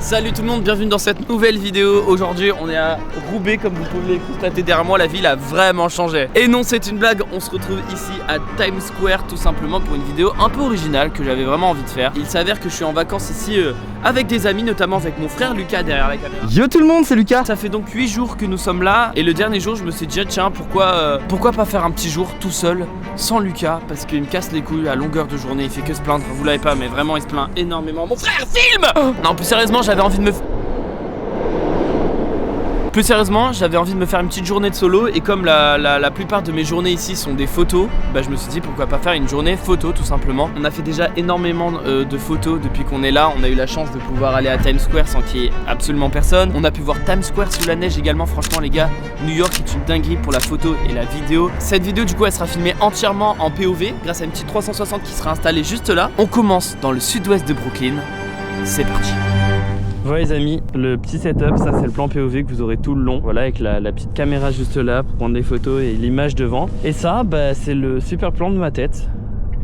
Salut tout le monde, bienvenue dans cette nouvelle vidéo. Aujourd'hui on est à Roubaix, comme vous pouvez le constater derrière moi, la ville a vraiment changé. Et non, c'est une blague, on se retrouve ici à Times Square tout simplement pour une vidéo un peu originale que j'avais vraiment envie de faire. Il s'avère que je suis en vacances ici avec des amis, notamment avec mon frère Lucas derrière la caméra. Yo tout le monde, c'est Lucas. Ça fait donc 8 jours que nous sommes là et le dernier jour je me suis dit tiens pourquoi pas faire un petit jour tout seul sans Lucas, parce qu'il me casse les couilles à longueur de journée, il fait que se plaindre, vous l'avez pas mais vraiment il se plaint énormément. Mon frère filme. Non, plus sérieusement j'avais envie de me faire une petite journée de solo. Et comme la plupart de mes journées ici sont des photos, bah je me suis dit pourquoi pas faire une journée photo tout simplement. On a fait déjà énormément de photos depuis qu'on est là. On a eu la chance de pouvoir aller à Times Square sans qu'il y ait absolument personne. On a pu voir Times Square sous la neige également. Franchement les gars, New York est une dinguerie pour la photo et la vidéo. Cette vidéo du coup elle sera filmée entièrement en POV grâce à une petite 360 qui sera installée juste là. On commence dans le sud-ouest de Brooklyn. C'est parti. Voilà les amis, le petit setup, ça c'est le plan POV que vous aurez tout le long. Voilà, avec la petite caméra juste là pour prendre les photos et l'image devant. Et ça, bah, c'est le super plan de ma tête.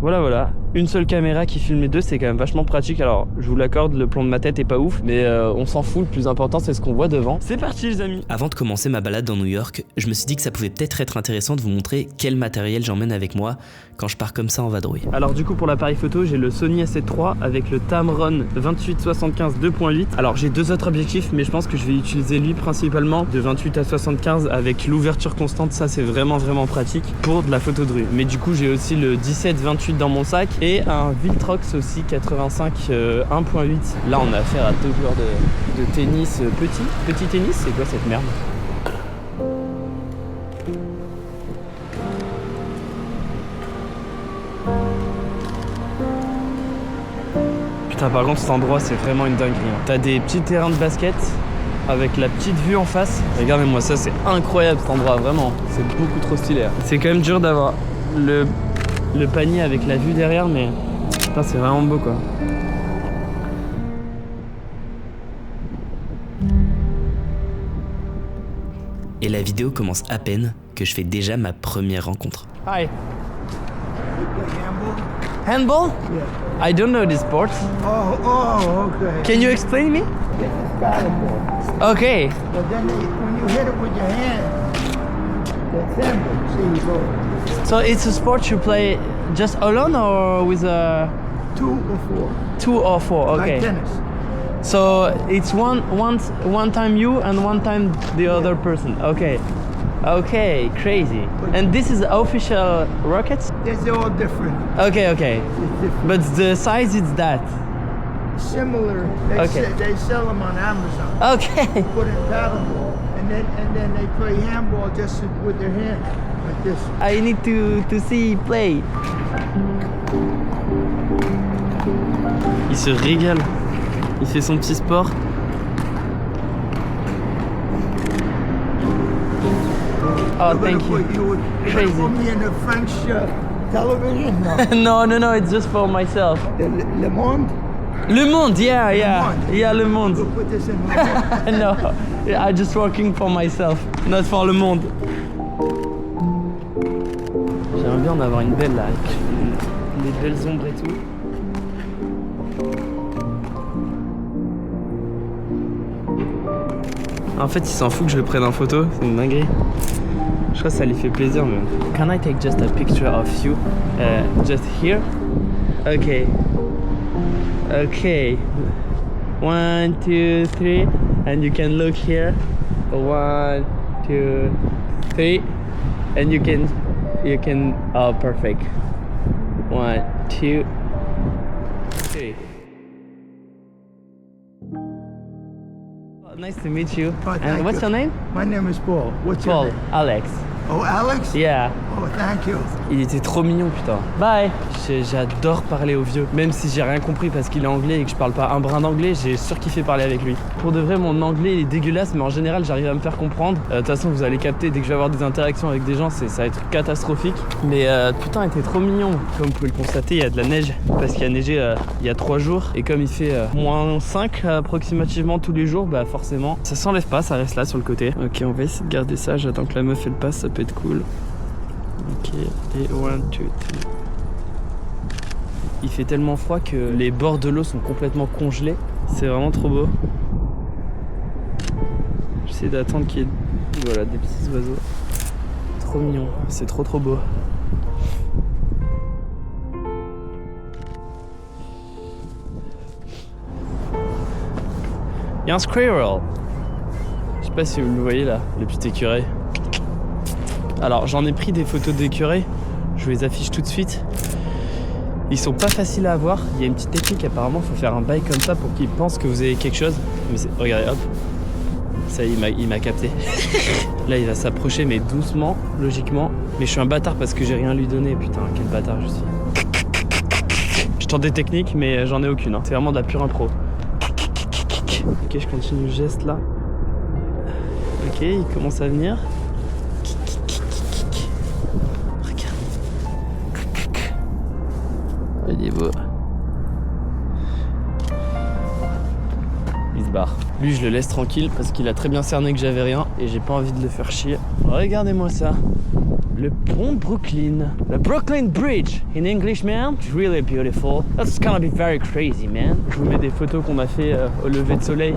Voilà. Une seule caméra qui filme les deux, c'est quand même vachement pratique. Alors, je vous l'accorde, le plan de ma tête est pas ouf, mais on s'en fout, le plus important c'est ce qu'on voit devant. C'est parti les amis. Avant de commencer ma balade dans New York, je me suis dit que ça pouvait peut-être être intéressant de vous montrer quel matériel j'emmène avec moi quand je pars comme ça en vadrouille. Alors du coup pour l'appareil photo, j'ai le Sony A7 III avec le Tamron 28-75 2.8. Alors j'ai deux autres objectifs, mais je pense que je vais utiliser lui principalement de 28 à 75 avec l'ouverture constante. Ça c'est vraiment pratique pour de la photo de rue. Mais du coup j'ai aussi le 17-28 dans mon sac et un Viltrox aussi 85 1.8. Là on a affaire à deux joueurs de tennis petit tennis. C'est quoi cette merde? Putain, par contre cet endroit c'est vraiment une dinguerie. T'as des petits terrains de basket avec la petite vue en face. Regardez-moi ça, c'est incroyable cet endroit, vraiment. C'est beaucoup trop stylé. C'est quand même dur d'avoir le panier avec la vue derrière, mais putain, c'est vraiment beau quoi. Et la vidéo commence à peine que je fais déjà ma première rencontre. Hi. Handball? Yeah. I don't know this sport. Oh, okay. Can you explain me? This is paddleball. Okay. But then when you hit it with your hand, that's handball. See, you go So it's a sport you play just alone or with a 2 or 4. 2 or 4? Okay. Like tennis. So it's one time you and one time the other person. Okay. Okay, crazy. And this is official rackets? They're all different. Okay. It's different. But the size is that. Similar. They sell them on Amazon. Okay. Put in paddleball, and then they play handball just with their hand, like this. I need to see play. Il se régale. Il fait son petit sport. Oh, thank you. You Crazy. put me in the French television? No. No, it's just for myself. Le Monde? Le Monde, yeah. Monde. Yeah, Le Monde. We'll put this in Le Monde. No, I'm just working for myself, not for Le Monde. J'aimerais bien en avoir une belle là, avec les belles ombres et tout. En fait, il s'en fout que je le prenne en photo, c'est une dinguerie. Je crois que ça lui fait plaisir même. Can I take just a picture of you? Just here? Okay. 1, 2, 3, and you can look here. 1, 2, 3, and you can. Oh, perfect. 1, 2, 3. Nice to meet you. Oh, And thank what's you. your name? My name is Paul. What's your Paul. name? Alex. Oh, Alex? Yeah. Oh, thank you. Il était trop mignon, putain. Bye. J'adore parler aux vieux, même si j'ai rien compris parce qu'il est anglais et que je parle pas un brin d'anglais, j'ai surkiffé parler avec lui. Pour de vrai, mon anglais il est dégueulasse, mais en général j'arrive à me faire comprendre. De toute façon, vous allez capter, dès que je vais avoir des interactions avec des gens, ça va être catastrophique. Mais putain, il était trop mignon. Comme vous pouvez le constater, il y a de la neige parce qu'il y a neigé il y a 3 jours. Et comme il fait -5 approximativement tous les jours, bah forcément, ça s'enlève pas, ça reste là sur le côté. Ok, on va essayer de garder ça. J'attends que la meuf elle passe, ça peut être cool. Ok, et 1, 2, 3. Il fait tellement froid que les bords de l'eau sont complètement congelés. C'est vraiment trop beau. essayer d'attendre qu'il y ait voilà, des petits oiseaux. Trop mignon, c'est trop beau. Il y a un squirrel. Je sais pas si vous le voyez là, le petit écureuil. Alors j'en ai pris des photos d'écureuils, je vous les affiche tout de suite. Ils sont pas faciles à avoir, il y a une petite technique apparemment, il faut faire un bail comme ça pour qu'ils pensent que vous avez quelque chose. Mais regardez, hop, ça il m'a capté. Là il va s'approcher mais doucement, logiquement. Mais je suis un bâtard parce que j'ai rien à lui donner, putain quel bâtard je suis. Je tente des techniques mais j'en ai aucune, hein. C'est vraiment de la pure impro. Ok, je continue le geste là. Ok, il commence à venir. Regarde. Il est beau. Il se barre. Lui, je le laisse tranquille parce qu'il a très bien cerné que j'avais rien et j'ai pas envie de le faire chier. Regardez-moi ça. Le pont Brooklyn. The Brooklyn Bridge. In English, man, it's really beautiful. That's gonna be very crazy, man. Je vous mets des photos qu'on a fait au lever de soleil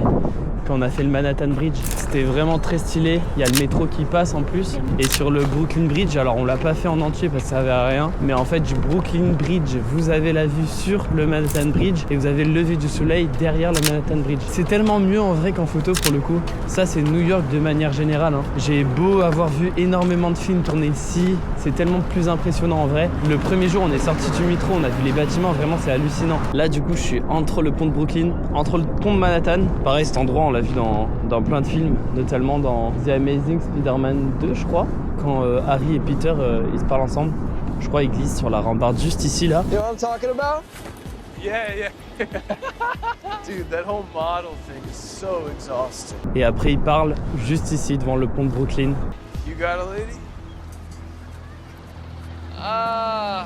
quand on a fait le Manhattan Bridge. C'était vraiment très stylé. Il y a le métro qui passe en plus. Et sur le Brooklyn Bridge, alors on l'a pas fait en entier parce que ça servait à rien. Mais en fait, du Brooklyn Bridge, vous avez la vue sur le Manhattan Bridge et vous avez le lever du soleil derrière le Manhattan Bridge. C'est tellement mieux en vrai qu'en photo pour le coup. Ça, c'est New York de manière générale, hein. J'ai beau avoir vu énormément de films tournés ici, c'est tellement plus impressionnant en vrai. Le premier jour, on est sorti du métro, on a vu les bâtiments, vraiment c'est hallucinant. Là, du coup, je suis entre le pont de Brooklyn, entre le pont de Manhattan. Pareil, cet endroit, on l'a vu dans plein de films, notamment dans The Amazing Spider-Man 2, je crois, quand Harry et Peter ils se parlent ensemble. Je crois qu'ils glissent sur la rambarde juste ici, là. You know what I'm talking about? Yeah. Dude, that whole model thing is so exhausting. Et après, ils parlent juste ici, devant le pont de Brooklyn. You got a lady? Ah.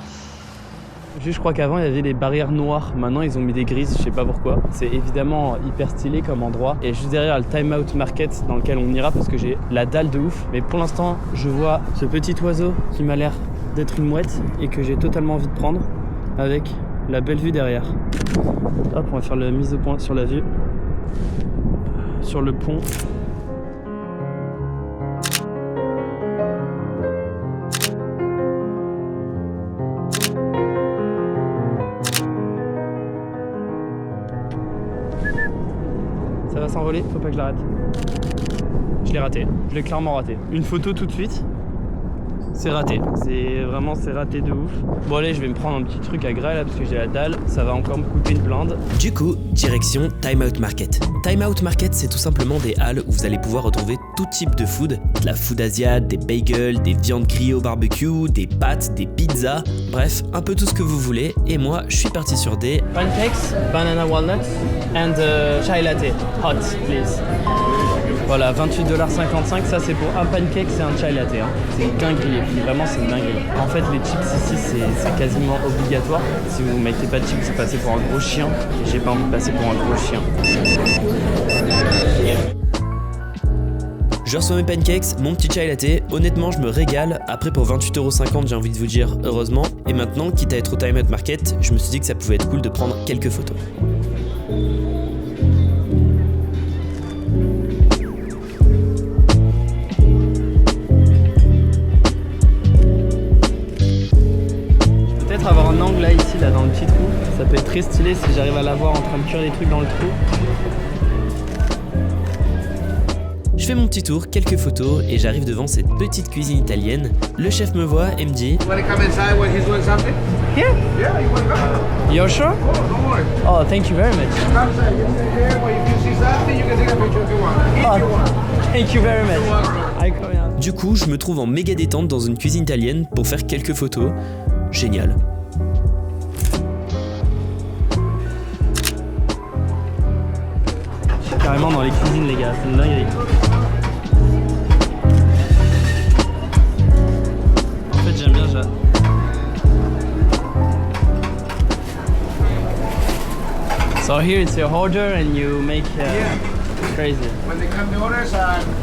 Juste, je crois qu'avant il y avait des barrières noires, maintenant ils ont mis des grises, je sais pas pourquoi. C'est évidemment hyper stylé comme endroit. Et juste derrière le Time Out Market dans lequel on ira parce que j'ai la dalle de ouf. Mais pour l'instant, je vois ce petit oiseau qui m'a l'air d'être une mouette et que j'ai totalement envie de prendre avec la belle vue derrière. Hop, on va faire la mise au point sur la vue. Sur le pont. Ça va s'envoler, faut pas que je l'arrête. Je l'ai raté, je l'ai clairement raté. Une photo tout de suite, c'est raté. C'est raté de ouf. Bon allez, je vais me prendre un petit truc à Grail là parce que j'ai la dalle. Ça va encore me coûter une blinde. Du coup, direction Time Out Market. Time Out Market, c'est tout simplement des halles où vous allez pouvoir retrouver tout type de food. De la food asiate, des bagels, des viandes grillées au barbecue, des pâtes, des pizzas. Bref, un peu tout ce que vous voulez. Et moi, je suis parti sur des pancakes, banana walnuts and chai latte. Hot, please. Voilà, 28,55$, ça c'est pour un pancake, c'est un chai latte, hein. C'est une dinguerie, vraiment c'est une dinguerie. En fait les chips ici c'est quasiment obligatoire. Si vous ne mettez pas de chips, c'est passer pour un gros chien. Et j'ai pas envie de passer pour un gros chien. Je reçois mes pancakes, mon petit chai latte, honnêtement je me régale. Après pour 28,50€, j'ai envie de vous dire heureusement. Et maintenant, quitte à être au Time Out Market, je me suis dit que ça pouvait être cool de prendre quelques photos. Avoir un angle là ici là dans le petit trou, ça peut être très stylé si j'arrive à l'avoir en train de cuire des trucs dans le trou. Je fais mon petit tour, quelques photos et j'arrive devant cette petite cuisine italienne. Le chef me voit et me dit Here? Yeah, you want to go? You're sure? Oh, don't worry. Oh, thank you very much. Come say, you sit here, but if you see something, you can take a picture if you want. If you want. Thank you very much. You're welcome. I come here. Du coup, je me trouve en méga détente dans une cuisine italienne pour faire quelques photos. Génial. Carrément dans les cuisines les gars, c'est une dinguerie. En fait j'aime bien ça. So here it's your order and you make crazy. When they come the orders,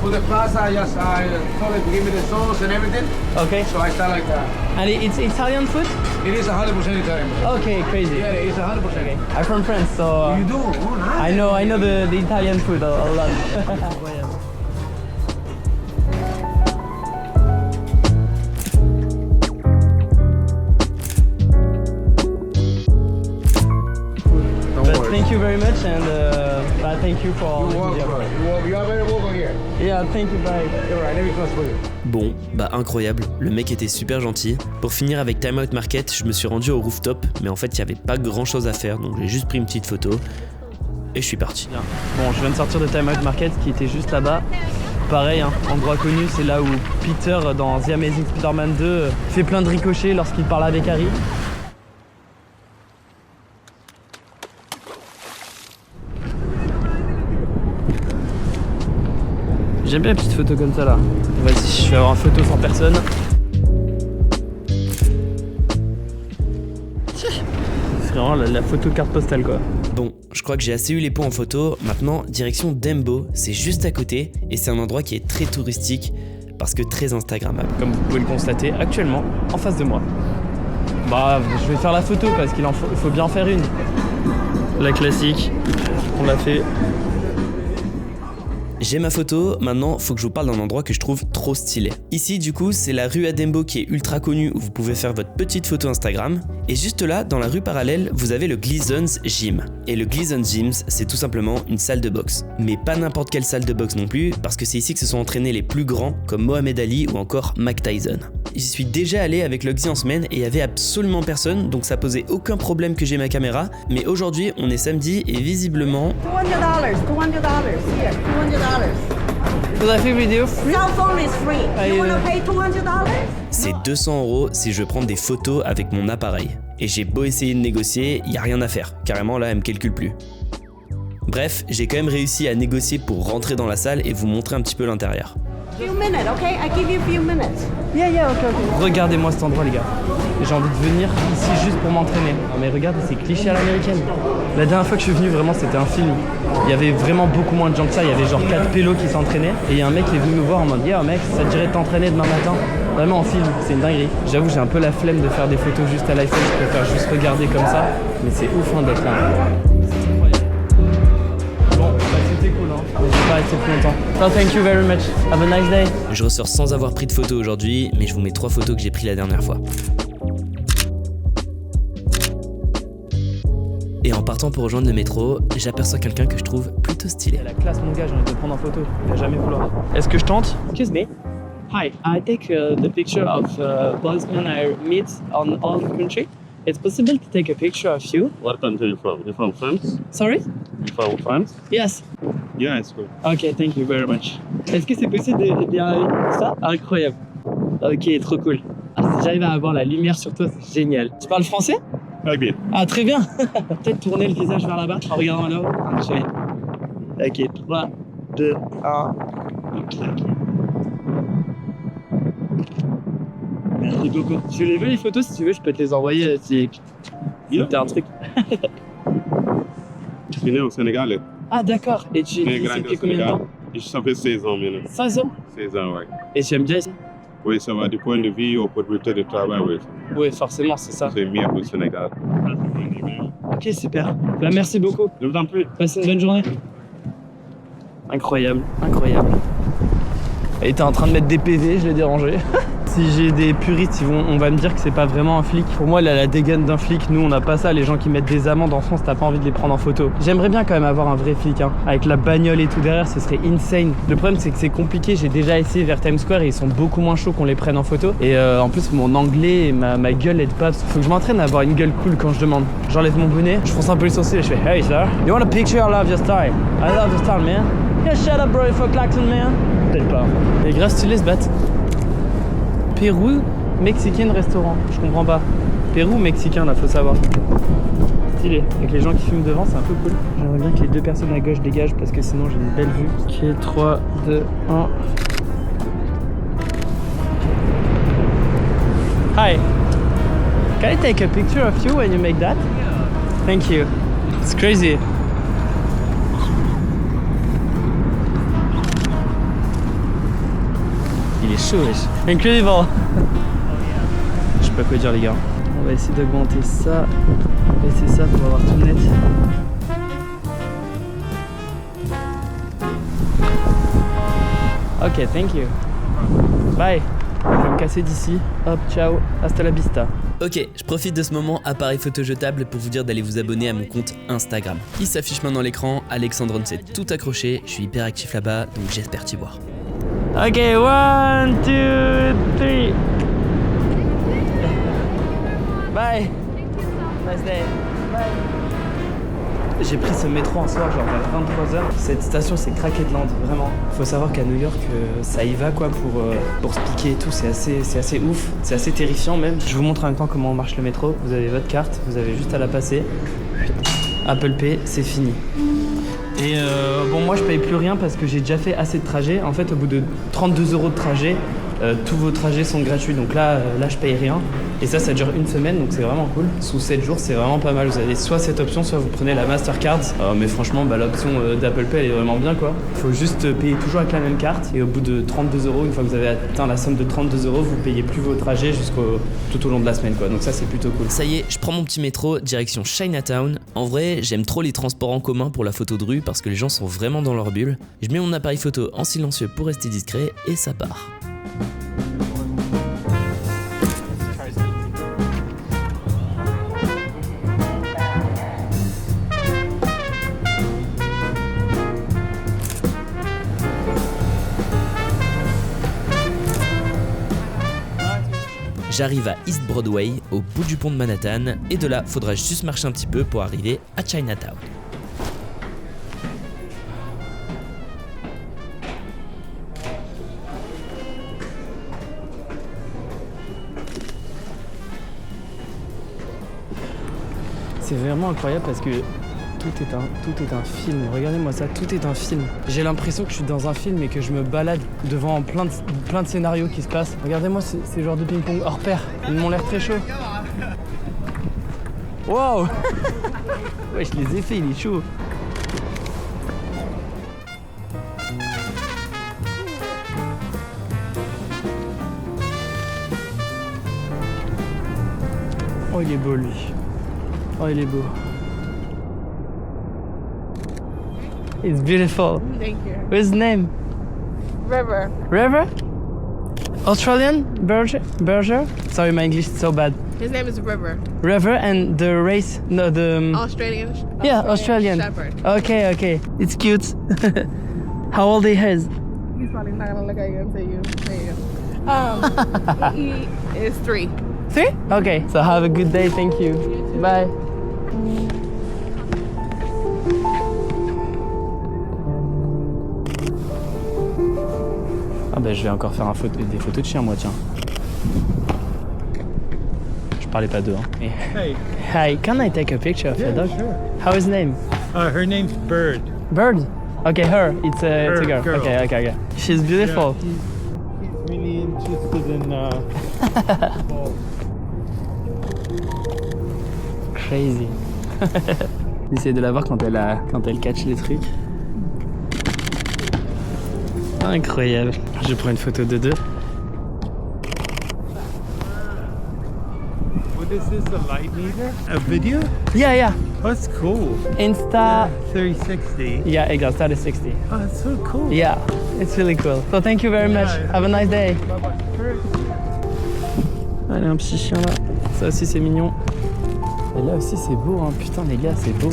for the pasta, I just told them to give me the sauce and everything. Okay. So I start like that. And it's Italian food? It is 100% Italian. Okay, crazy. Yeah, it is 100%. Okay. I'm from France, so You do? Oh, nice. I know the Italian food a lot. course. Thank you very much, and thank you for. You're welcome. You are very welcome here. Yeah, thank you, bye. All right, let me close for you. Bon, bah incroyable, le mec était super gentil. Pour finir avec Time Out Market, je me suis rendu au rooftop, mais en fait il n'y avait pas grand chose à faire, donc j'ai juste pris une petite photo et je suis parti. Bien. Bon, je viens de sortir de Time Out Market qui était juste là-bas. Pareil, hein, endroit connu, c'est là où Peter dans The Amazing Spider-Man 2 fait plein de ricochets lorsqu'il parle avec Harry. J'aime bien les petites photos comme ça là. Vas-y, je vais avoir une photo sans personne. C'est vraiment la photo carte postale quoi. Bon, je crois que j'ai assez eu les points en photo, maintenant direction Dembo, c'est juste à côté et c'est un endroit qui est très touristique parce que très instagrammable. Comme vous pouvez le constater actuellement en face de moi. Bah, je vais faire la photo parce qu'il faut bien en faire une. La classique, on l'a fait. J'ai ma photo, maintenant faut que je vous parle d'un endroit que je trouve trop stylé. Ici du coup c'est la rue à Dembo qui est ultra connue où vous pouvez faire votre petite photo Instagram. Et juste là, dans la rue parallèle, vous avez le Gleason's Gym. Et le Gleason's Gym, c'est tout simplement une salle de boxe. Mais pas n'importe quelle salle de boxe non plus, parce que c'est ici que se sont entraînés les plus grands comme Mohamed Ali ou encore Mike Tyson. J'y suis déjà allé avec Luxy en semaine et il y avait absolument personne, donc ça posait aucun problème que j'ai ma caméra. Mais aujourd'hui, on est samedi et visiblement... $200. Here, $200. Vous avez fait une vidéo? Cell phone is free. You wanna pay $200? C'est 200 € si je veux prendre des photos avec mon appareil. Et j'ai beau essayer de négocier, y a rien à faire. Carrément là, elle me calcule plus. Bref, j'ai quand même réussi à négocier pour rentrer dans la salle et vous montrer un petit peu l'intérieur. Few minutes, okay? I give you a few minutes. Yeah, ok. Regardez-moi cet endroit les gars. J'ai envie de venir ici juste pour m'entraîner. Non mais regardez, c'est cliché à l'américaine. La dernière fois que je suis venu, vraiment, c'était un film. Il y avait vraiment beaucoup moins de gens que ça. Il y avait genre 4 pélos qui s'entraînaient. Et il y a un mec qui est venu me voir en mode « Yeah mec, ça te dirait de t'entraîner demain matin ?» Vraiment en film, c'est une dinguerie. J'avoue, j'ai un peu la flemme de faire des photos juste à l'iPhone. Je préfère juste regarder comme ça. Mais c'est ouf hein, d'être là. C'est incroyable. Bon, bah, c'était cool hein. Mais j'ai pas resté plus longtemps. So thank you very much. Have a nice day. Je ressors sans avoir pris de photos aujourd'hui, mais je vous mets 3 photos que j'ai prises la dernière fois. Et en partant pour rejoindre le métro, j'aperçois quelqu'un que je trouve plutôt stylé. La classe mon gars, j'ai envie de le prendre en photo. Il va jamais vouloir. Est-ce que je tente? Excuse me. Hi, I take the picture of policemen I meet on all the country. It's possible to take a picture of you? What country are you from? You're from France? Sorry? You're from France? Yes. Yeah, it's good. Ok, thank you very much. Est-ce que c'est possible de bien ça? Incroyable. Ok, trop cool. Ah, si j'arrive à avoir la lumière sur toi, c'est génial. Tu parles français? Très bien. Ah, très bien. Peut-être tourner le visage vers là-bas en regardant là-haut. Ok, 3, 2, 1. Ok. Merci beaucoup. Je les veux les photos si tu veux, je peux te les envoyer si t'as un truc. Je suis né au Sénégal. Ah d'accord. Et tu es ici depuis combien de temps? Ça fait 16 ans maintenant. 16 ans? 16 ans, ouais. Et tu aimes bien ici? Oui, ça va du point de vue opportunité de travail, oui. Oui, forcément, c'est ça. C'est mieux pour le Sénégal. Ok, super. Bah, merci beaucoup. Je vous en prie. Passez une bonne journée. Incroyable, incroyable. Il était en train de mettre des PV, je l'ai dérangé. Si j'ai des puristes, on va me dire que c'est pas vraiment un flic. Pour moi, il a la dégaine d'un flic. Nous, on n'a pas ça. Les gens qui mettent des amendes en France, t'as pas envie de les prendre en photo. J'aimerais bien quand même avoir un vrai flic, hein. Avec la bagnole et tout derrière, ce serait insane. Le problème, c'est que c'est compliqué. J'ai déjà essayé vers Times Square et ils sont beaucoup moins chauds qu'on les prenne en photo. Et en plus, mon anglais et ma gueule aide pas. Faut que je m'entraîne à avoir une gueule cool quand je demande. J'enlève mon bonnet, je fronce un peu les sourcils et je fais Hey, sir, you want a picture? I love your style. I love your style, man. Yeah, shut up, bro, if you're klaxon, man. Peut-être pas. Il est grave stylé, ce bat. Pérou, Mexicain restaurant. Je comprends pas. Pérou, mexicain, là, faut savoir. Stylé. Avec les gens qui fument devant, c'est un peu cool. J'aimerais bien que les deux personnes à gauche dégagent parce que sinon j'ai une belle vue. Ok, 3, 2, 1. Hi. Can I take a picture of you when you make that? Thank you. It's crazy. Il est chaud, wesh. Incredible. Je sais pas quoi dire, les gars. On va essayer d'augmenter ça. Baisser ça pour avoir tout net. Ok, thank you. Bye. Je vais me casser d'ici. Hop, ciao. Hasta la vista. Ok, je profite de ce moment appareil photo jetable pour vous dire d'aller vous abonner à mon compte Instagram. Il s'affiche maintenant à l'écran, Alexandre Onset tout accroché, je suis hyper actif là-bas, donc j'espère t'y voir. Ok, 1, 2, 3. Bye. Nice day. Bye. J'ai pris ce métro un soir, genre vers 23h. Cette station, c'est Crackheadland, vraiment. Faut savoir qu'à New York, ça y va quoi pour se piquer et tout. C'est assez ouf, c'est assez terrifiant même. Je vous montre en même temps comment marche le métro. Vous avez votre carte, vous avez juste à la passer. Apple Pay, c'est fini. Et bon, moi je paye plus rien parce que j'ai déjà fait assez de trajets. En fait, au bout de 32 € de trajet, tous vos trajets sont gratuits. Donc là, je paye rien. Et ça dure une semaine, donc c'est vraiment cool. Sous 7 jours, c'est vraiment pas mal. Vous avez soit cette option, soit vous prenez la Mastercard. Mais franchement, l'option d'Apple Pay, elle est vraiment bien quoi. Il faut juste payer toujours avec la même carte. Et au bout de 32 €, une fois que vous avez atteint la somme de 32 €, vous payez plus vos trajets tout au long de la semaine quoi. Donc ça, c'est plutôt cool. Ça y est, je prends mon petit métro, direction Chinatown. En vrai, j'aime trop les transports en commun pour la photo de rue parce que les gens sont vraiment dans leur bulle. Je mets mon appareil photo en silencieux pour rester discret et ça part. J'arrive à East Broadway, au bout du pont de Manhattan, et de là, faudra juste marcher un petit peu pour arriver à Chinatown. C'est vraiment incroyable parce que tout est un film. Regardez-moi ça, tout est un film. J'ai l'impression que je suis dans un film et que je me balade devant plein de scénarios qui se passent. Regardez-moi ces genres de ping-pong hors pair. Ils m'ont l'air très chauds. Wow. Ouais, je les ai fait, il est chaud. Oh, il est beau lui. Oh, il est beau. It's beautiful. Thank you. What's his name? River. River? Australian? Berger? Sorry, my English is so bad. His name is River. River and the race? No, the... Australian. Yeah, Australian. Shepherd. Okay. It's cute. How old he is? He's probably not gonna look at you until you say it. He is 3. 3? Okay. So have a good day. Thank you. Bye. Ah bah je vais encore faire des photos de chien moi tiens. Je parlais pas d'eux hein. Hey. Hi, can I take a picture of your dog? Sure. How is his name? Her name's Bird. Bird? Okay, her. It's a girl. Girl. Okay. She's beautiful. Yeah, he's really interested in balls. Crazy. J'essaie de la voir quand elle catch les trucs. Incroyable. Je prends une photo de deux. What is this, a light meter? A video? Yeah. That's cool. Insta. 3060. Yeah, exact. That is 60. Oh, that's so cool. Yeah, it's really cool. So thank you very much. Have a nice day. Allez, un petit chien là. Ça aussi c'est mignon. Et là aussi c'est beau hein. Putain les gars, c'est beau.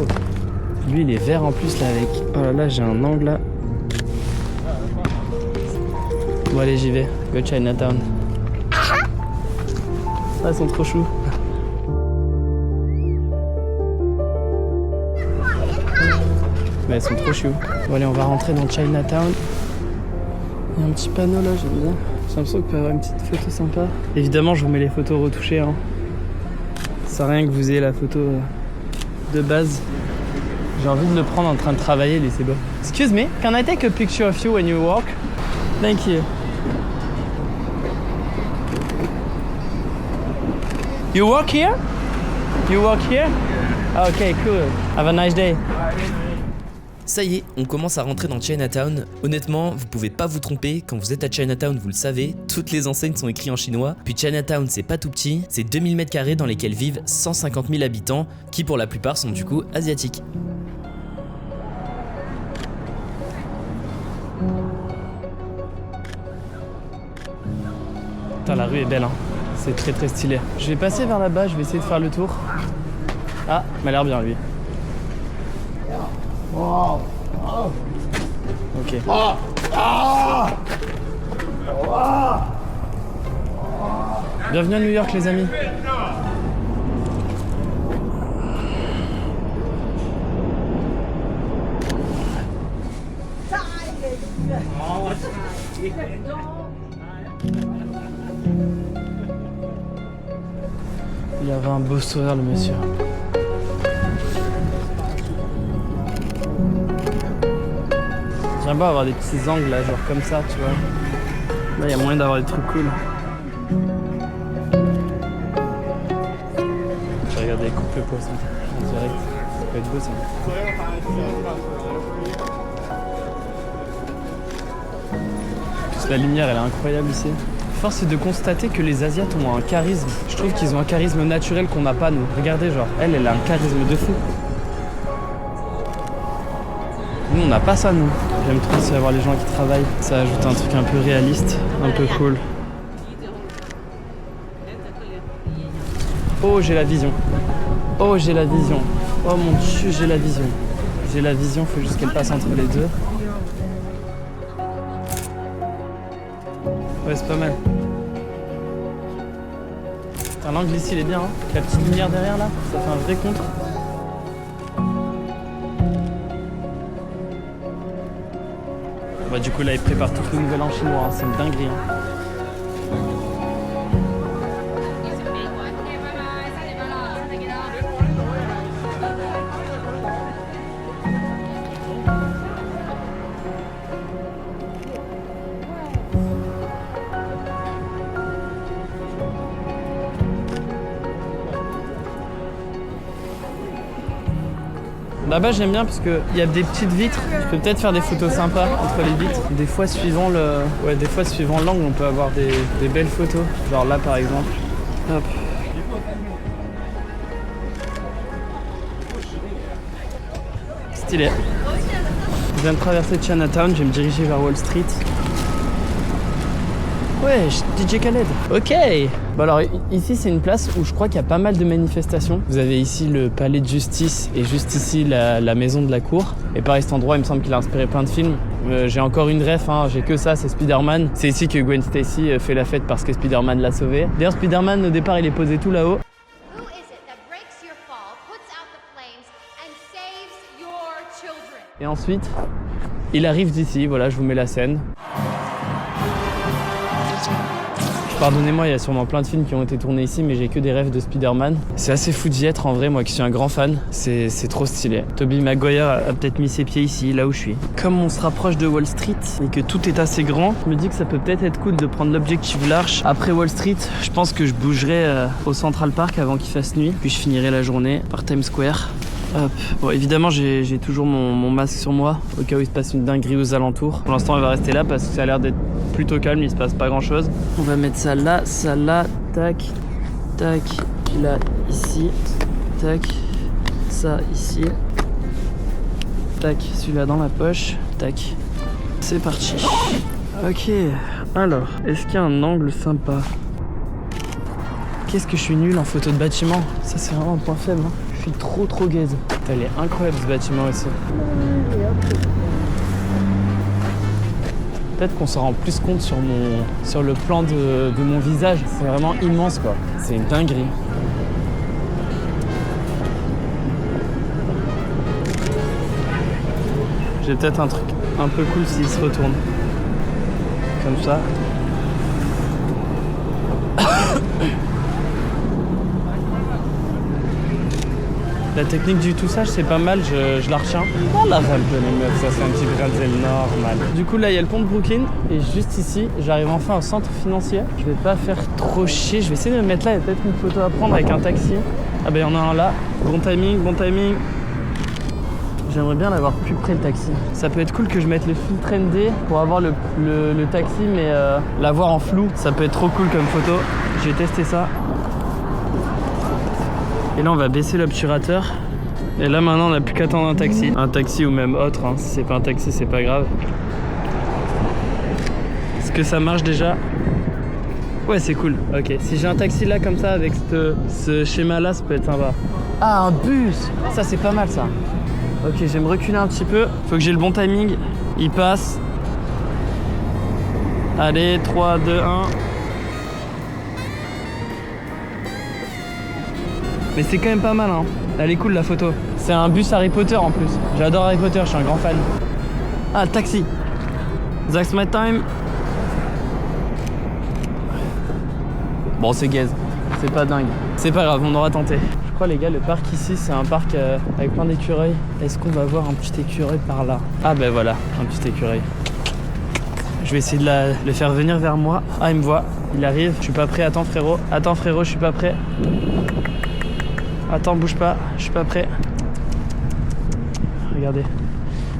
Lui il est vert en plus là avec. Oh là là, j'ai un angle là. Bon allez, j'y vais. Go Chinatown. Ah, ils sont trop choux. Mais elles sont trop choux. Bon allez, on va rentrer dans Chinatown. Il y a un petit panneau là, j'aime bien. J'ai l'impression qu'il peut y avoir une petite photo sympa. Évidemment, je vous mets les photos retouchées. Hein. Ça sert à rien que vous ayez la photo de base. J'ai envie de le prendre en train de travailler, lui, c'est beau. Excuse me, can I take a picture of you when you walk? Thank you. You walk here? You walk here? Okay, cool. Have a nice day. Ça y est, on commence à rentrer dans Chinatown. Honnêtement, vous pouvez pas vous tromper, quand vous êtes à Chinatown, vous le savez, toutes les enseignes sont écrites en chinois. Puis Chinatown, c'est pas tout petit, c'est 2000 m² dans lesquels vivent 150 000 habitants, qui pour la plupart sont du coup asiatiques. Putain, la rue est belle, hein. C'est très très stylé. Je vais passer vers là-bas, je vais essayer de faire le tour. Ah, il m'a l'air bien lui. Ok. Bienvenue à New York les amis. Il avait un beau sourire le monsieur. J'aime pas avoir des petits angles là, genre comme ça, tu vois. Là, il y a moyen d'avoir des trucs cool. Je vais regarder les couples poissons en direct. Ça peut être beau ça. Parce que la lumière, elle est incroyable ici. Force est de constater que les Asiates ont un charisme. Je trouve qu'ils ont un charisme naturel qu'on n'a pas nous. Regardez, genre, elle a un charisme de fou. Nous, on n'a pas ça, nous. J'aime trop aussi avoir les gens qui travaillent. Ça ajoute un truc un peu réaliste, un peu cool. Oh, j'ai la vision. Oh, j'ai la vision. Oh mon Dieu, j'ai la vision. J'ai la vision, faut juste qu'elle passe entre les deux. Ouais, c'est pas mal. Putain, l'angle ici, il est bien, hein. La petite lumière derrière, là, ça fait un vrai contre. Bah, du coup, là, ils préparent tout le nouvel an chinois, hein. C'est une dinguerie, hein. Là-bas j'aime bien parce qu'il y a des petites vitres, je peux peut-être faire des photos sympas entre les vitres. Des fois suivant l'angle on peut avoir des belles photos. Genre là par exemple. Hop. Stylé. Je viens de traverser Chinatown, je vais me diriger vers Wall Street. Ouais, DJ Khaled. Ok. Bon alors ici c'est une place où je crois qu'il y a pas mal de manifestations. Vous avez ici le palais de justice et juste ici la maison de la cour. Et pareil cet endroit il me semble qu'il a inspiré plein de films. J'ai encore une ref, hein, j'ai que ça, c'est Spider-Man. C'est ici que Gwen Stacy fait la fête parce que Spider-Man l'a sauvé. D'ailleurs Spider-Man au départ il est posé tout là-haut. Et ensuite il arrive d'ici, voilà je vous mets la scène. Pardonnez-moi, il y a sûrement plein de films qui ont été tournés ici, mais j'ai que des rêves de Spider-Man. C'est assez fou d'y être en vrai, moi qui suis un grand fan. C'est trop stylé. Tobey Maguire a peut-être mis ses pieds ici, là où je suis. Comme on se rapproche de Wall Street et que tout est assez grand, je me dis que ça peut peut-être être cool de prendre l'objectif large. Après Wall Street, je pense que je bougerai au Central Park avant qu'il fasse nuit. Puis je finirai la journée par Times Square. Hop. Bon, évidemment, j'ai toujours mon masque sur moi, au cas où il se passe une dinguerie aux alentours. Pour l'instant, elle va rester là parce que ça a l'air d'être plutôt calme, il se passe pas grand chose. On va mettre ça là, tac, tac, puis là, ici, tac, ça ici, tac, celui-là dans la poche, tac. C'est parti. Ok, alors, est-ce qu'il y a un angle sympa? Qu'est-ce que je suis nul en photo de bâtiment? Ça, c'est vraiment un point faible, hein. Je suis trop gaze. Elle est incroyable ce bâtiment aussi. Peut-être qu'on s'en rend plus compte sur le plan de mon visage. C'est vraiment immense quoi. C'est une dinguerie. J'ai peut-être un truc un peu cool s'il se retourne. Comme ça. La technique du toussage c'est pas mal, je la retiens. Oh la rampe de les meufs, ça c'est un petit bretzel normal. Du coup là il y a le pont de Brooklyn et juste ici j'arrive enfin au centre financier. Je vais pas faire trop chier, je vais essayer de me mettre là, il y a peut-être une photo à prendre avec un taxi. Ah bah il y en a un là, bon timing. J'aimerais bien l'avoir plus près le taxi. Ça peut être cool que je mette le filtre ND pour avoir le taxi mais l'avoir en flou, ça peut être trop cool comme photo. Je vais tester ça. Et là on va baisser l'obturateur. Et là maintenant on n'a plus qu'à attendre un taxi. Un taxi ou même autre, hein. Si c'est pas un taxi c'est pas grave. Est-ce que ça marche déjà? Ouais, c'est cool. Ok. Si j'ai un taxi là comme ça avec ce schéma-là, ça peut être sympa. Ah, un bus. Ça, c'est pas mal ça. Ok, je vais me reculer un petit peu. Faut que j'ai le bon timing. Il passe. Allez, 3, 2, 1. Mais c'est quand même pas mal, hein. Elle est cool la photo. C'est un bus Harry Potter en plus. J'adore Harry Potter, je suis un grand fan. Ah, taxi. That's my time. Bon, c'est gaze. C'est pas dingue. C'est pas grave, on aura tenté. Je crois, les gars, le parc ici, c'est un parc avec plein d'écureuils. Est-ce qu'on va voir un petit écureuil par là? Ah, ben voilà, un petit écureuil. Je vais essayer de le faire venir vers moi. Ah, il me voit. Il arrive. Je suis pas prêt. Attends, frérot. Attends, frérot, je suis pas prêt. Attends, bouge pas. Je suis pas prêt. Regardez.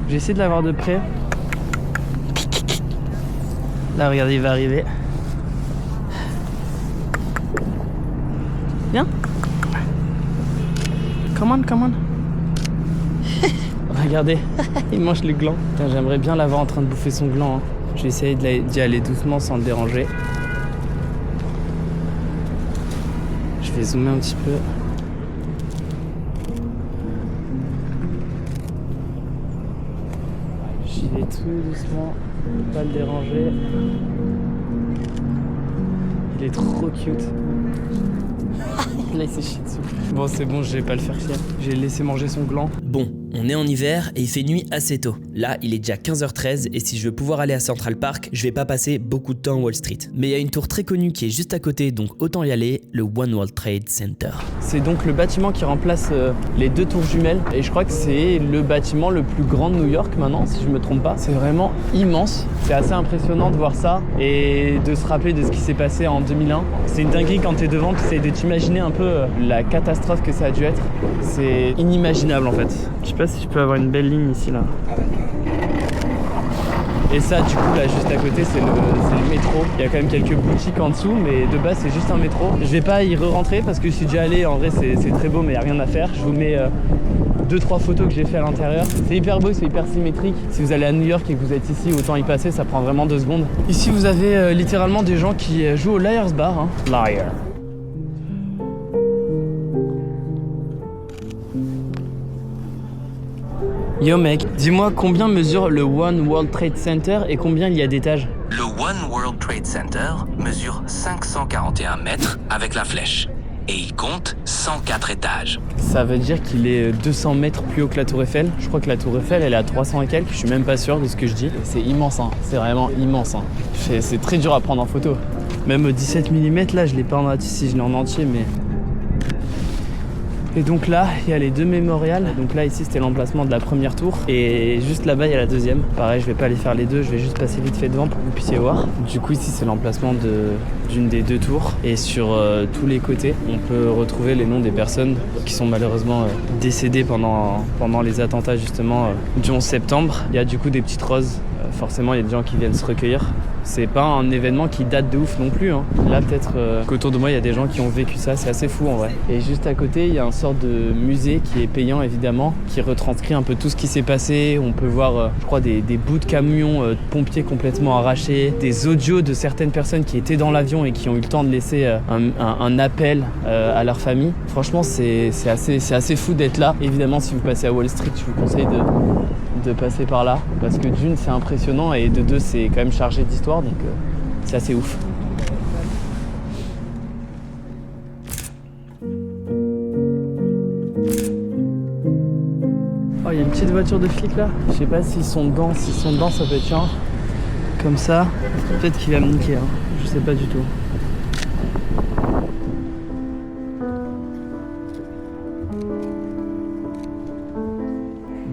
J'ai essayé de l'avoir de près. Là, regardez, il va arriver. Viens. Come on, come on. Regardez, il mange le gland. Putain, j'aimerais bien l'avoir en train de bouffer son gland. Hein. Je vais essayer d'y aller doucement sans le déranger. Je vais zoomer un petit peu. J'y vais tout doucement, pas le déranger. Il est trop cute. Là, il s'est chié dessus. Bon, c'est bon, je vais pas le faire fier. J'ai laissé manger son gland. Bon, on est en hiver et il fait nuit assez tôt. Là, il est déjà 15h13 et si je veux pouvoir aller à Central Park, je vais pas passer beaucoup de temps à Wall Street. Mais il y a une tour très connue qui est juste à côté, donc autant y aller, le One World Trade Center. C'est donc le bâtiment qui remplace les deux tours jumelles et je crois que c'est le bâtiment le plus grand de New York maintenant, si je me trompe pas. C'est vraiment immense. C'est assez impressionnant de voir ça et de se rappeler de ce qui s'est passé en 2001. C'est une dinguerie quand t'es devant, tu essayes de t'imaginer un peu la catastrophe que ça a dû être. C'est inimaginable en fait. Je sais pas si je peux avoir une belle ligne ici là. Et ça, du coup, là, juste à côté, c'est le métro. Il y a quand même quelques boutiques en dessous, mais de base, c'est juste un métro. Je vais pas y re-rentrer parce que je suis déjà allé. En vrai, c'est très beau, mais il n'y a rien à faire. Je vous mets 2-3 photos que j'ai fait à l'intérieur. C'est hyper beau, c'est hyper symétrique. Si vous allez à New York et que vous êtes ici, autant y passer, ça prend vraiment 2 secondes. Ici, vous avez littéralement des gens qui jouent au Liar's Bar. Hein. Liar. Yo mec, dis-moi combien mesure le One World Trade Center et combien il y a d'étages? Le One World Trade Center mesure 541 mètres avec la flèche et il compte 104 étages. Ça veut dire qu'il est 200 mètres plus haut que la Tour Eiffel. Je crois que la Tour Eiffel elle est à 300 et quelques, je suis même pas sûr de ce que je dis. C'est immense, hein. C'est vraiment immense. Hein. C'est très dur à prendre en photo. Même 17 mm là, je l'ai pas en entier, si je l'ai en entier, mais... Et donc là, il y a les 2 mémorials. Donc là, ici, c'était l'emplacement de la première tour. Et juste là-bas, il y a la deuxième. Pareil, je vais pas aller faire les deux, je vais juste passer vite fait devant pour que vous puissiez voir. Du coup, ici, c'est l'emplacement d'une des 2 tours. Et sur tous les côtés, on peut retrouver les noms des personnes qui sont malheureusement décédées pendant les attentats, justement, du 11 septembre. Il y a du coup des petites roses. Forcément, il y a des gens qui viennent se recueillir. C'est pas un événement qui date de ouf non plus. Hein. Là, peut-être qu'autour de moi, il y a des gens qui ont vécu ça. C'est assez fou en vrai. Et juste à côté, il y a une sorte de musée qui est payant évidemment, qui retranscrit un peu tout ce qui s'est passé. On peut voir, je crois, des bouts de camions de pompiers complètement arrachés, des audios de certaines personnes qui étaient dans l'avion et qui ont eu le temps de laisser un appel à leur famille. Franchement, c'est assez fou d'être là. Évidemment, si vous passez à Wall Street, je vous conseille de passer par là parce que d'une c'est impressionnant et de deux c'est quand même chargé d'histoire donc c'est assez ouf. Oh, il y a une petite voiture de flic là, je sais pas s'ils sont dedans, ça peut être chiant comme ça, peut-être qu'il va me niquer, hein. Je sais pas du tout.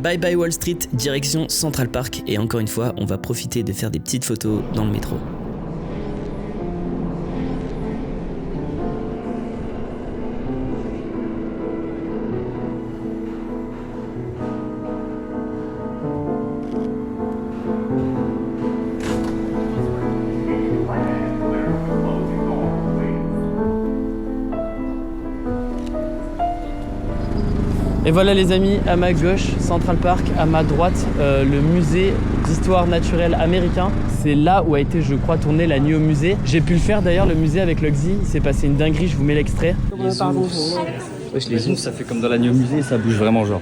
Bye bye Wall Street, direction Central Park et encore une fois, on va profiter de faire des petites photos dans le métro. Et voilà les amis, à ma gauche, Central Park, à ma droite, le musée d'histoire naturelle américain. C'est là où a été, je crois, tourné la nuit au musée. J'ai pu le faire d'ailleurs, le musée avec Luxy. Il s'est passé une dinguerie, je vous mets l'extrait. Les ours. Wesh, les ours, ça fait comme dans la nuit au musée, ça bouge vraiment genre.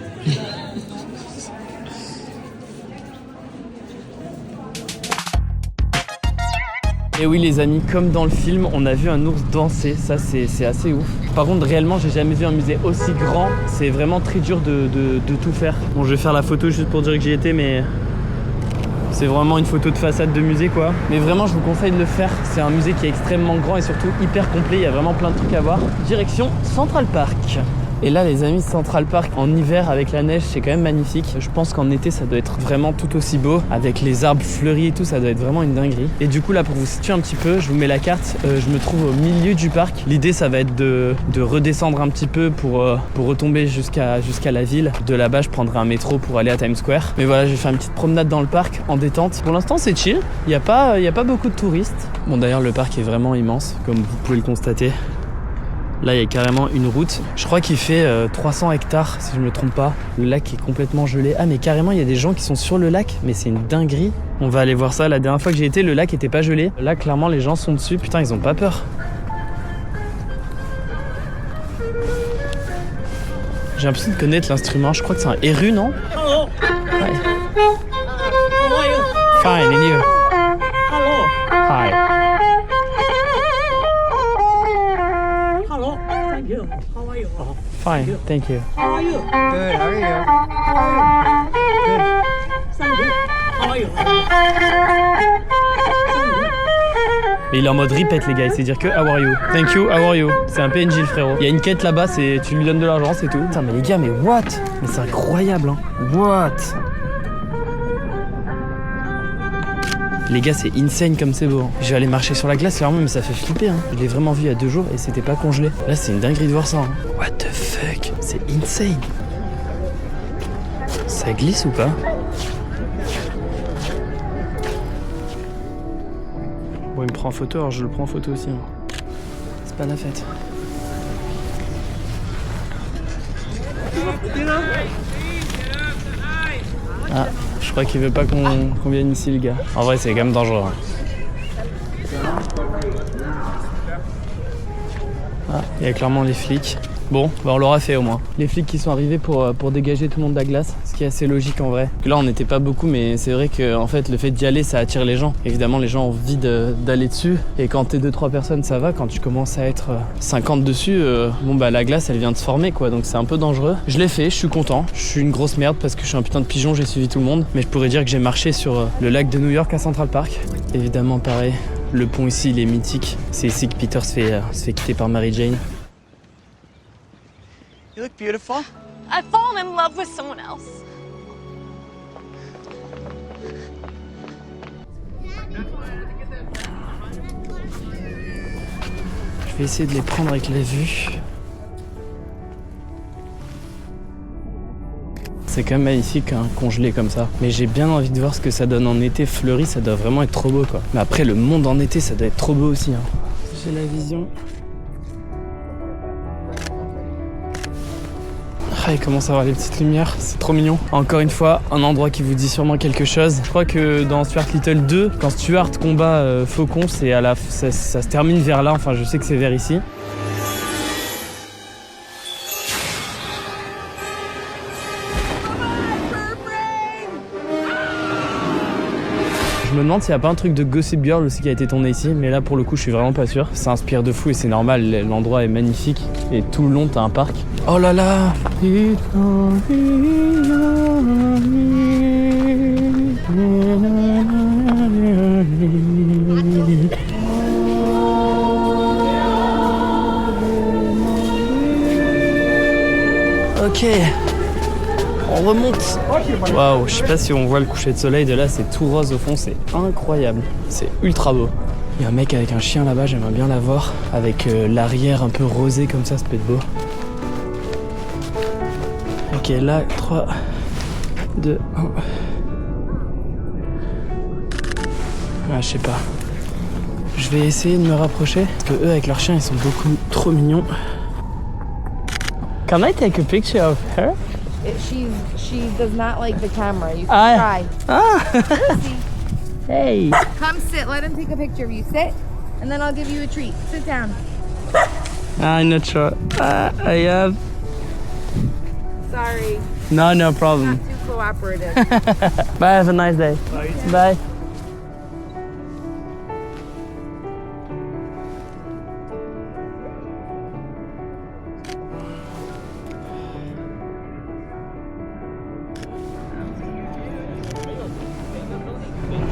Et oui les amis, comme dans le film, on a vu un ours danser, ça c'est assez ouf. Par contre réellement j'ai jamais vu un musée aussi grand, c'est vraiment très dur de tout faire. Bon je vais faire la photo juste pour dire que j'y étais mais c'est vraiment une photo de façade de musée quoi. Mais vraiment je vous conseille de le faire, c'est un musée qui est extrêmement grand et surtout hyper complet, il y a vraiment plein de trucs à voir. Direction Central Park. Et là les amis, Central Park en hiver avec la neige c'est quand même magnifique. Je pense qu'en été ça doit être vraiment tout aussi beau. Avec les arbres fleuris et tout, ça doit être vraiment une dinguerie. Et du coup là pour vous situer un petit peu, je vous mets la carte. Je me trouve au milieu du parc. L'idée ça va être de redescendre un petit peu pour retomber jusqu'à la ville. De là-bas je prendrai un métro pour aller à Times Square. Mais voilà, je vais faire une petite promenade dans le parc en détente. Pour l'instant c'est chill, il n'y a pas beaucoup de touristes. Bon d'ailleurs le parc est vraiment immense comme vous pouvez le constater. Là, il y a carrément une route. Je crois qu'il fait 300 hectares, si je ne me trompe pas. Le lac est complètement gelé. Ah, mais carrément, il y a des gens qui sont sur le lac. Mais c'est une dinguerie. On va aller voir ça. La dernière fois que j'ai été, le lac était pas gelé. Là, clairement, les gens sont dessus. Putain, ils ont pas peur. J'ai l'impression de connaître l'instrument. Je crois que c'est un héru, non? Ouais. Fine, and you? Hi. Fine, thank you. Good, how are you? Mais il est en mode répète les gars, il sait dire que how are you? Thank you, how are you? C'est un PNJ le frérot. Il y a une quête là-bas, c'est tu lui donnes de l'argent, c'est tout. Putain mais les gars, mais what? Mais c'est incroyable hein. What? Les gars, c'est insane comme c'est beau. Je vais aller marcher sur la glace, clairement, mais ça fait flipper. Hein. Je l'ai vraiment vu il y a 2 jours et c'était pas congelé. Là, c'est une dinguerie de voir ça. Hein. What the fuck? C'est insane. Ça glisse ou pas? Bon, il me prend en photo, alors je le prends en photo aussi. Hein. C'est pas la fête. Ah, je crois qu'il veut pas qu'on vienne ici, le gars. En vrai, c'est quand même dangereux. Hein. Ah, il y a clairement les flics. Bon, bah on l'aura fait au moins. Les flics qui sont arrivés pour dégager tout le monde de la glace, ce qui est assez logique en vrai. Là on n'était pas beaucoup, mais c'est vrai que en fait le fait d'y aller ça attire les gens. Évidemment les gens ont envie d'aller dessus, et quand t'es 2-3 personnes ça va, quand tu commences à être 50 dessus, bon bah la glace elle vient de se former quoi, donc c'est un peu dangereux. Je l'ai fait, je suis content, je suis une grosse merde parce que je suis un putain de pigeon, j'ai suivi tout le monde, mais je pourrais dire que j'ai marché sur le lac de New York à Central Park. Évidemment pareil, le pont ici il est mythique, c'est ici que Peter se fait quitter par Mary Jane. You look beautiful. I've fallen in love with someone else. Je vais essayer de les prendre avec la vue. C'est quand même magnifique hein, congelé comme ça. Mais j'ai bien envie de voir ce que ça donne en été fleuri, ça doit vraiment être trop beau quoi. Mais après le monde en été ça doit être trop beau aussi. Hein. J'ai la vision. Ah, il commence à avoir les petites lumières, c'est trop mignon. Encore une fois, un endroit qui vous dit sûrement quelque chose. Je crois que dans Stuart Little 2, quand Stuart combat Faucon, c'est à ça se termine vers là, enfin je sais que c'est vers ici. Je me demande s'il n'y a pas un truc de Gossip Girl aussi qui a été tourné ici, mais là pour le coup je suis vraiment pas sûr. Ça inspire de fou et c'est normal, l'endroit est magnifique et tout le long t'as un parc. Oh là là! Ok, on remonte. Waouh, je sais pas si on voit le coucher de soleil de là, c'est tout rose au fond, c'est incroyable. C'est ultra beau. Il y a un mec avec un chien là-bas, j'aimerais bien la voir. Avec l'arrière un peu rosé comme ça peut être beau. Ok, là, 3, 2, 1. Ah, je sais pas. Je vais essayer de me rapprocher, parce que eux avec leur chien, ils sont beaucoup trop mignons. Can I take a picture of her? She does not like the camera. You Ah. can try. Ah. Hey. Come sit. Let him take a picture of you. Sit, and then I'll give you a treat. Sit down. I'm not sure. I have. Sorry. No problem. Not too cooperative. Bye, have a nice day. Bye.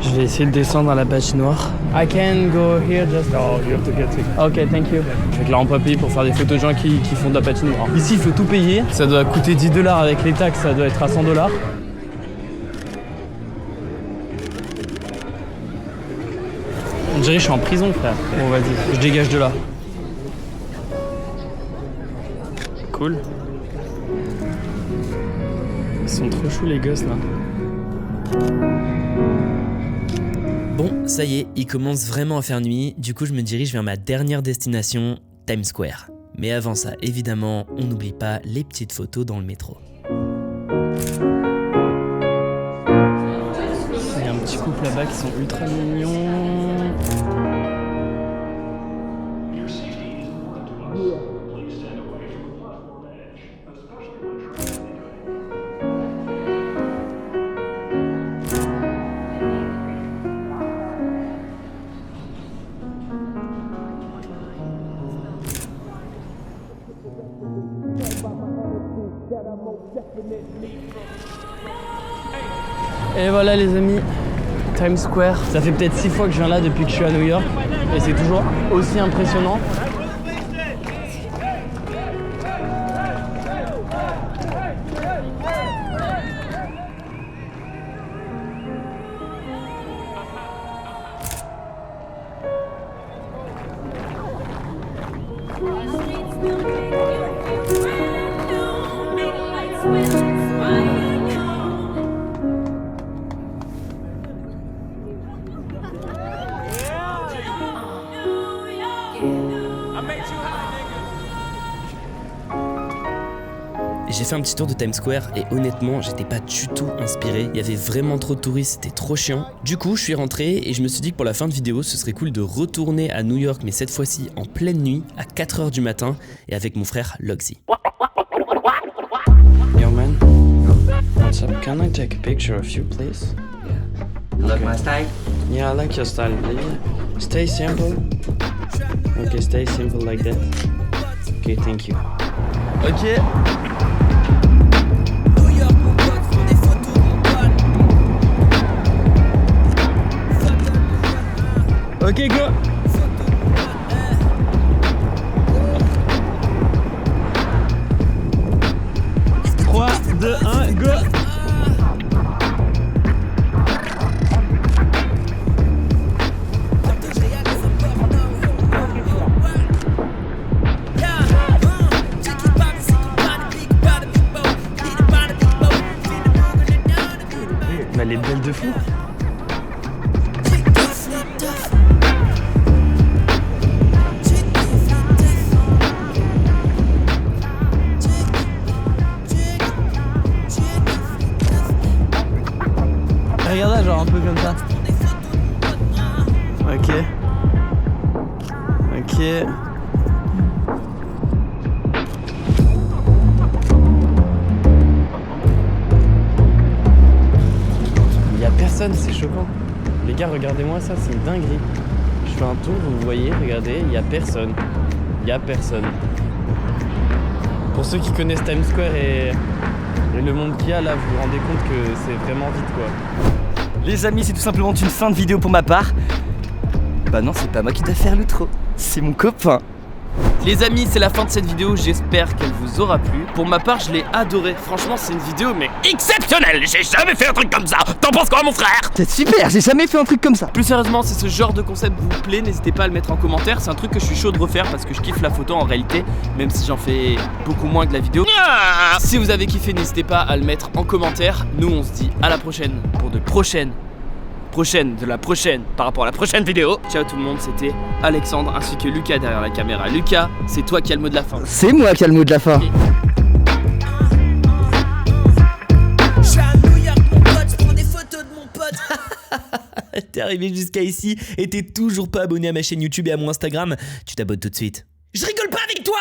Je vais essayer de descendre à la patinoire. I can go here just. Oh, you have to get it. Ok, thank you. Je vais clairement pas payer pour faire des photos de gens qui font de la patinoire. Ici, il faut tout payer. Ça doit coûter 10 $. Avec les taxes, ça doit être à 100 $. On dirait que je suis en prison, frère. Bon, vas-y, je dégage de là. Cool. Ils sont trop choux, les gosses, là. Bon, ça y est, il commence vraiment à faire nuit, du coup je me dirige vers ma dernière destination, Times Square. Mais avant ça, évidemment, on n'oublie pas les petites photos dans le métro. Il y a un petit couple là-bas qui sont ultra mignons. Et voilà les amis, Times Square. Ça fait peut-être 6 fois que je viens là depuis que je suis à New York et c'est toujours aussi impressionnant. J'ai fait un petit tour de Times Square et honnêtement, j'étais pas du tout inspiré. Il y avait vraiment trop de touristes, c'était trop chiant. Du coup, je suis rentré et je me suis dit que pour la fin de vidéo, ce serait cool de retourner à New York, mais cette fois-ci en pleine nuit, à 4 h du matin, et avec mon frère Logsy. Yo man, what's up? Can I take a picture of you, please? You like my style? Yeah, I like your style. Yeah. Stay simple. Okay, stay simple like that. Okay, thank you. Ok. Ok, go. Trois, deux, un, go. Mais elle est belle de fou. Regarde là, genre un peu comme ça. Ok. Ok. Il y a personne, c'est choquant. Les gars, regardez-moi ça, c'est une dinguerie. Je fais un tour, vous voyez, regardez, il y a personne. Il y a personne. Pour ceux qui connaissent Times Square et le monde qu'il y a là, vous vous rendez compte que c'est vraiment vite quoi. Les amis, c'est tout simplement une fin de vidéo pour ma part. Bah non, c'est pas moi qui dois faire l'outro, c'est mon copain. Les amis, c'est la fin de cette vidéo, j'espère qu'elle vous aura plu. Pour ma part, je l'ai adoré. Franchement, c'est une vidéo mais exceptionnelle. J'ai jamais fait un truc comme ça. T'en penses quoi, mon frère? C'est super, j'ai jamais fait un truc comme ça. Plus sérieusement, si ce genre de concept vous plaît, n'hésitez pas à le mettre en commentaire. C'est un truc que je suis chaud de refaire parce que je kiffe la photo en réalité, même si j'en fais beaucoup moins que la vidéo. Si vous avez kiffé, n'hésitez pas à le mettre en commentaire. Nous, on se dit à la prochaine pour de prochaines par rapport à la prochaine vidéo. Ciao tout le monde, c'était Alexandre ainsi que Lucas derrière la caméra. Lucas, c'est toi qui as le mot de la fin. C'est moi qui ai le mot de la fin. T'es arrivé jusqu'à ici et t'es toujours pas abonné à ma chaîne YouTube et à mon Instagram, tu t'abonnes tout de suite. Je rigole pas avec toi!